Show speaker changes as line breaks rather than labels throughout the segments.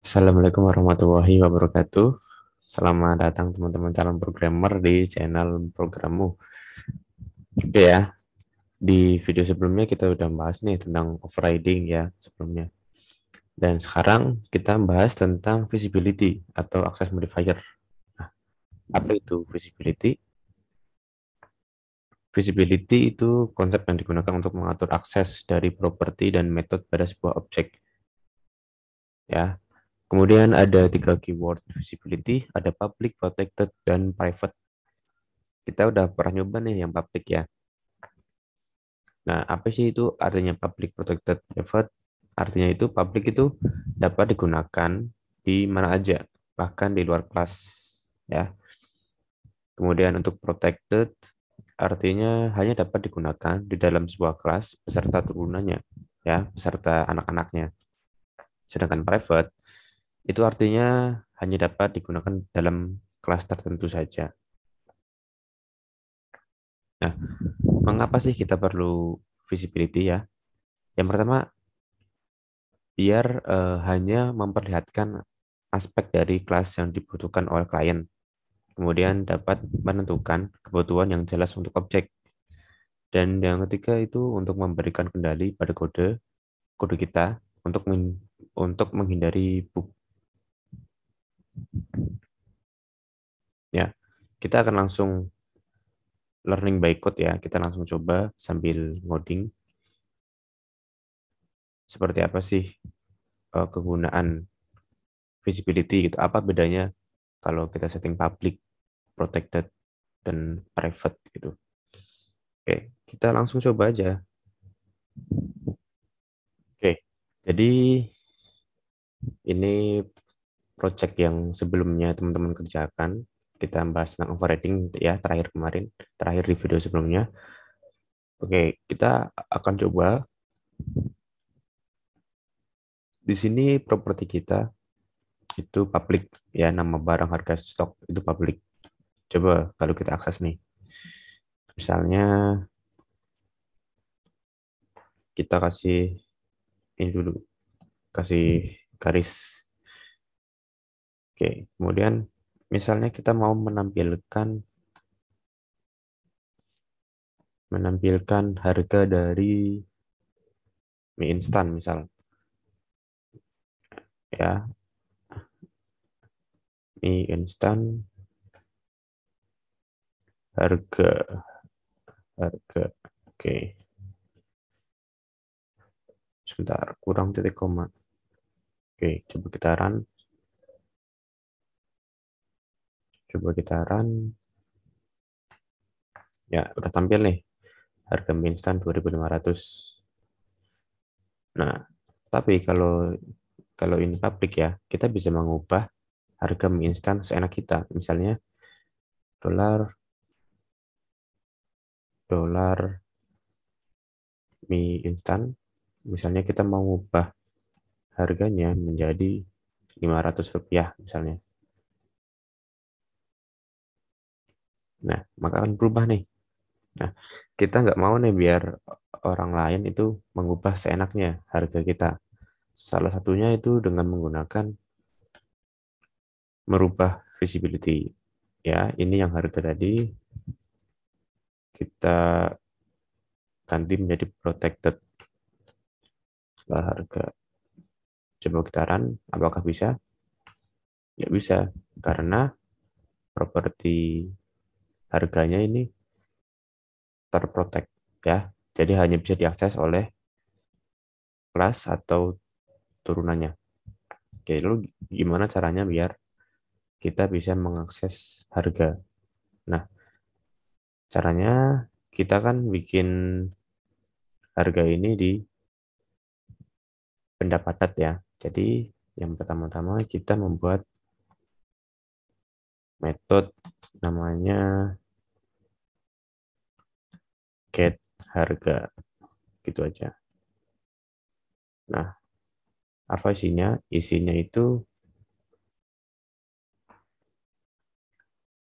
Assalamualaikum warahmatullahi wabarakatuh. Selamat datang teman-teman calon programmer di channel programmu. Oke ya, di video sebelumnya kita udah bahas nih tentang overriding ya sebelumnya. Dan sekarang kita bahas tentang visibility atau access modifier. Nah, apa itu visibility? Visibility itu konsep yang digunakan untuk mengatur akses dari properti dan metode pada sebuah objek. Ya, kemudian ada 3 keyword visibility, ada public, protected, dan private. Kita udah pernah nyoba nih yang public ya. Nah, apa sih itu artinya public protected private? Artinya itu public itu dapat digunakan di mana aja, bahkan di luar kelas ya. Kemudian untuk protected artinya hanya dapat digunakan di dalam sebuah kelas beserta turunannya ya, beserta anak-anaknya. Sedangkan private itu artinya hanya dapat digunakan dalam kelas tertentu saja. Nah, mengapa sih kita perlu visibility ya? Yang pertama, biar hanya memperlihatkan aspek dari kelas yang dibutuhkan oleh klien. Kemudian dapat menentukan kebutuhan yang jelas untuk objek. Dan yang ketiga itu untuk memberikan kendali pada kode kita untuk menghindari bug. Ya, kita akan langsung learning by code ya. Kita langsung coba sambil ngoding. Seperti apa sih kegunaan visibility gitu. Apa bedanya kalau kita setting public, protected, dan private gitu. Oke, kita langsung coba aja. Oke, jadi ini project yang sebelumnya teman-teman kerjakan. Kita bahas tentang overriding ya, terakhir di video sebelumnya. Oke, kita akan coba di sini properti kita itu public ya, nama barang harga stok itu public. Coba kalau kita akses nih. Misalnya kita kasih ini dulu, kasih garis. Oke, kemudian misalnya kita mau menampilkan harga dari mie instan misal ya, mie instan harga harga oke, sebentar kurang titik koma. Oke, coba kita run ya, udah tampil nih harga mie instan 2.500. Nah, tapi kalau kalau ini public ya, kita bisa mengubah harga mie instan seenak kita. Misalnya dolar dolar mie instan, misalnya kita mau ubah harganya menjadi Rp500 misalnya. Nah, maka akan berubah nih. Nah, kita nggak mau nih biar orang lain itu mengubah seenaknya harga kita. Salah satunya itu dengan menggunakan merubah visibility. Ya, ini yang harga tadi kita ganti menjadi protected setelah harga. Coba kita run, apakah bisa? Nggak bisa, karena properti harganya ini terprotect ya. Jadi hanya bisa diakses oleh kelas atau turunannya. Oke, lalu gimana caranya biar kita bisa mengakses harga? Nah, caranya kita kan bikin harga ini di benda padat ya. Jadi yang pertama-tama kita membuat metode namanya get harga gitu aja. Nah, apa isinya? Isinya itu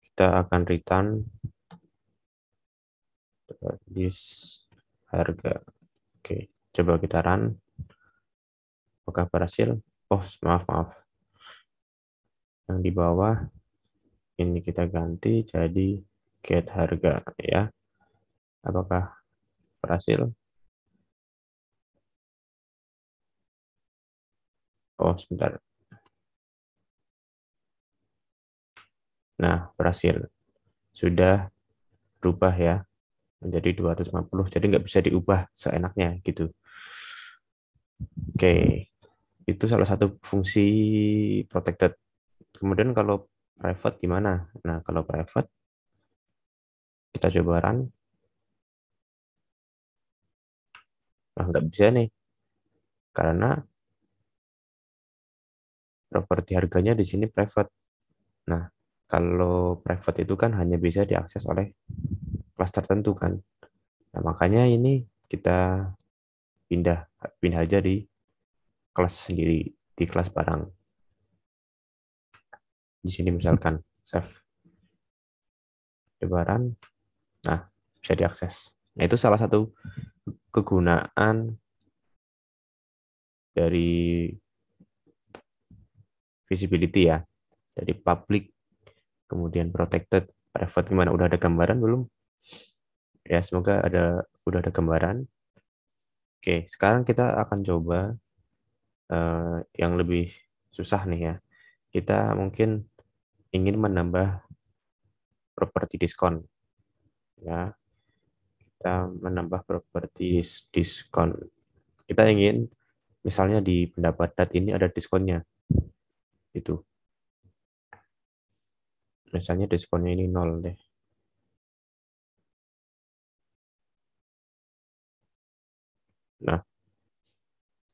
kita akan return this harga. Oke, coba kita run. Apakah berhasil? Oh, maaf. Yang di bawah ini kita ganti jadi get harga ya. Apakah berhasil? Oh, sebentar. Nah, berhasil. Sudah berubah ya menjadi 250. Jadi nggak bisa diubah seenaknya gitu. Oke, itu salah satu fungsi protected. Kemudian kalau private gimana? Nah, kalau private kita coba run. Nah, nggak bisa nih karena properti harganya di sini private. Nah, kalau private itu kan hanya bisa diakses oleh kelas tertentu kan. Nah, makanya ini kita pindah pindah aja di kelas sendiri, di kelas barang. Di sini misalkan save lebaran, nah bisa diakses. Nah, itu salah satu kegunaan dari visibility ya, dari public, kemudian protected, private gimana? Udah ada gambaran belum? Ya, semoga udah ada gambaran. Oke, sekarang kita akan coba yang lebih susah nih ya. Kita mungkin ingin menambah properti diskon ya. Kita menambah properti diskon. Kita ingin misalnya di pendapat dat ini ada diskonnya. Itu. Misalnya diskonnya ini 0 deh. Nah,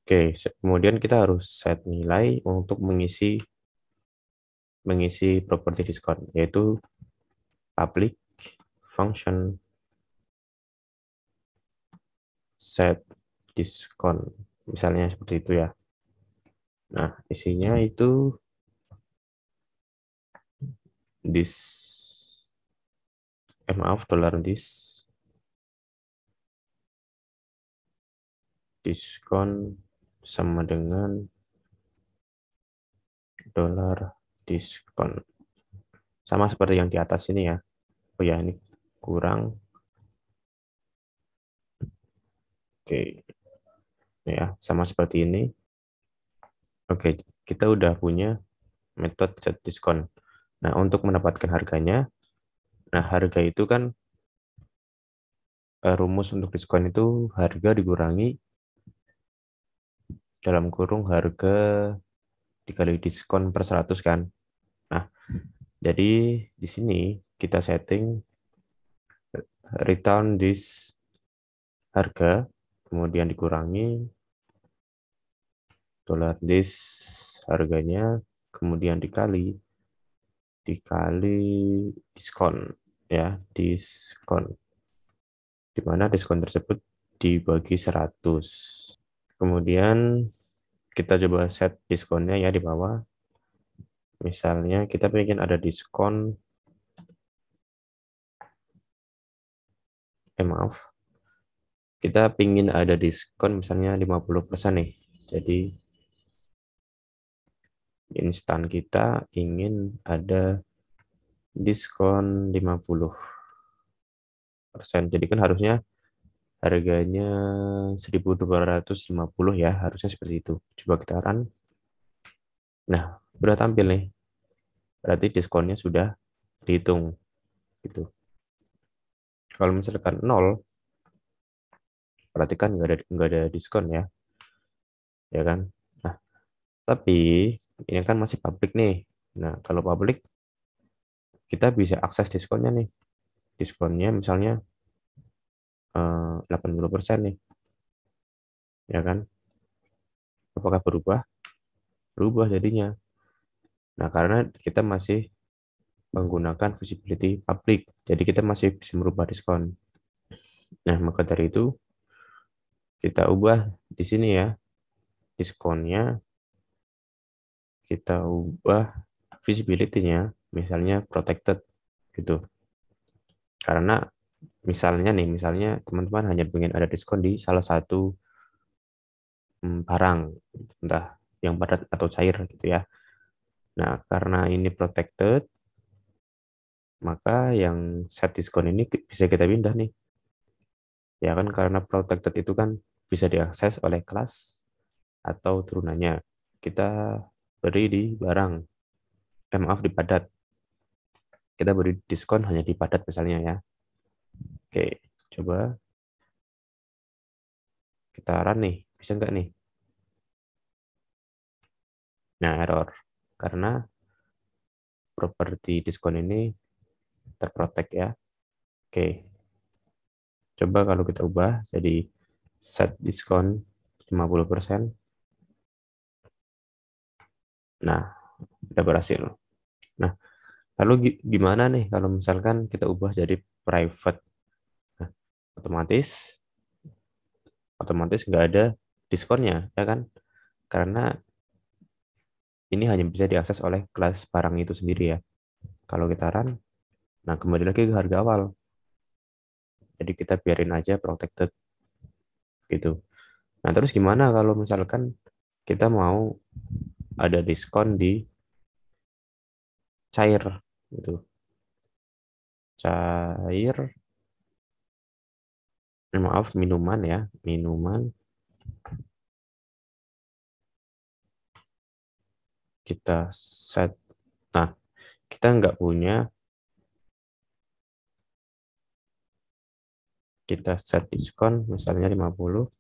oke, kemudian kita harus set nilai untuk mengisi properti diskon, yaitu public function set diskon. Misalnya seperti itu ya. Nah, isinya itu this maaf, $this diskon sama dengan $diskon. Sama seperti yang di atas ini ya. Oh ya, ini kurang. Oke. Ya, sama seperti ini. Oke, kita udah punya metode set diskon. Nah, untuk mendapatkan harganya, nah harga itu kan rumus untuk diskon itu harga dikurangi dalam kurung harga dikali diskon per 100 kan. Nah, jadi di sini kita setting return this harga, kemudian dikurangi $this harganya, kemudian dikali diskon ya, diskon. Di mana diskon tersebut dibagi 100. Kemudian kita coba set diskonnya ya di bawah. Misalnya kita ingin ada diskon, maaf, kita ingin ada diskon misalnya 50% nih. Jadi instan kita ingin ada diskon 50%. Jadi kan harusnya harganya 1.250 ya, harusnya seperti itu. Coba kita run. Nah, udah tampil nih. Berarti diskonnya sudah dihitung gitu. Kalau misalkan 0, berarti kan nggak ada diskon ya, ya kan? Nah, tapi ini kan masih publik nih. Nah, kalau publik kita bisa akses diskonnya nih. Diskonnya misalnya 80% nih, ya kan? Apakah berubah? Berubah jadinya. Nah, karena kita masih menggunakan visibility public, jadi kita masih bisa merubah diskon. Nah, maka dari itu kita ubah di sini ya, diskonnya kita ubah visibility-nya, misalnya protected gitu. Karena misalnya teman-teman hanya ingin ada diskon di salah satu barang, entah yang padat atau cair gitu ya. Nah, karena ini protected, maka yang set diskon ini bisa kita pindah nih. Ya kan, karena protected itu kan bisa diakses oleh kelas atau turunannya. Kita beri di barang, maaf di padat. Kita beri diskon hanya di padat misalnya ya. Oke, coba kita run nih, bisa nggak nih? Nah, error. Karena properti diskon ini terprotek ya. Oke, coba kalau kita ubah jadi set diskon 50%. Nah, udah berhasil. Nah, lalu gimana nih kalau misalkan kita ubah jadi private? Nah, otomatis otomatis nggak ada diskonnya, ya kan? Karena ini hanya bisa diakses oleh kelas barang itu sendiri ya. Kalau kita run, nah kembali lagi ke harga awal. Jadi kita biarin aja protected gitu. Nah, terus gimana kalau misalkan kita mau ada diskon di cair gitu. Cair, maaf minuman ya, minuman kita set. Nah, kita nggak punya, kita set diskon misalnya 50.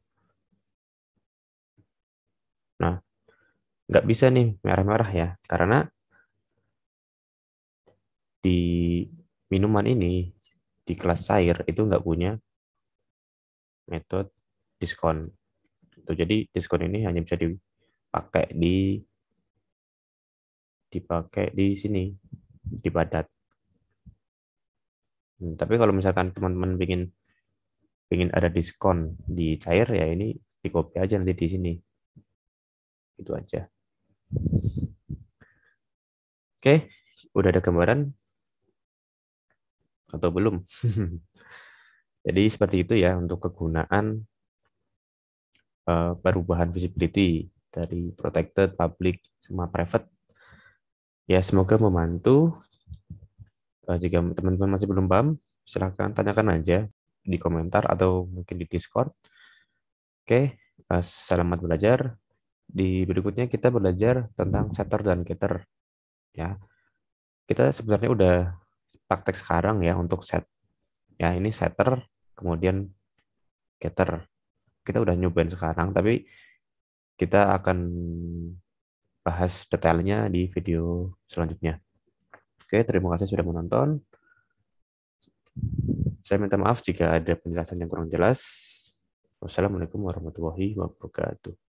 Nah, nggak bisa nih merah-merah ya, karena di minuman ini, di kelas cair itu nggak punya metode diskon. Jadi diskon ini hanya bisa dipakai di sini, di padat. Tapi kalau misalkan teman-teman ingin ada diskon di cair ya, ini di copy aja nanti di sini. Itu aja. Oke, udah ada gambaran atau belum? Jadi seperti itu ya untuk kegunaan perubahan visibility dari protected, public, sama private. Ya, semoga membantu. Jika teman-teman masih belum paham, silahkan tanyakan aja di komentar atau mungkin di Discord. Oke, selamat belajar. Di berikutnya kita belajar tentang setter dan getter. Ya, kita sebenarnya udah praktek sekarang ya untuk set. Ya, ini setter, kemudian getter. Kita udah nyobain sekarang, tapi kita akan bahas detailnya di video selanjutnya. Oke, terima kasih sudah menonton. Saya minta maaf jika ada penjelasan yang kurang jelas. Wassalamualaikum warahmatullahi wabarakatuh.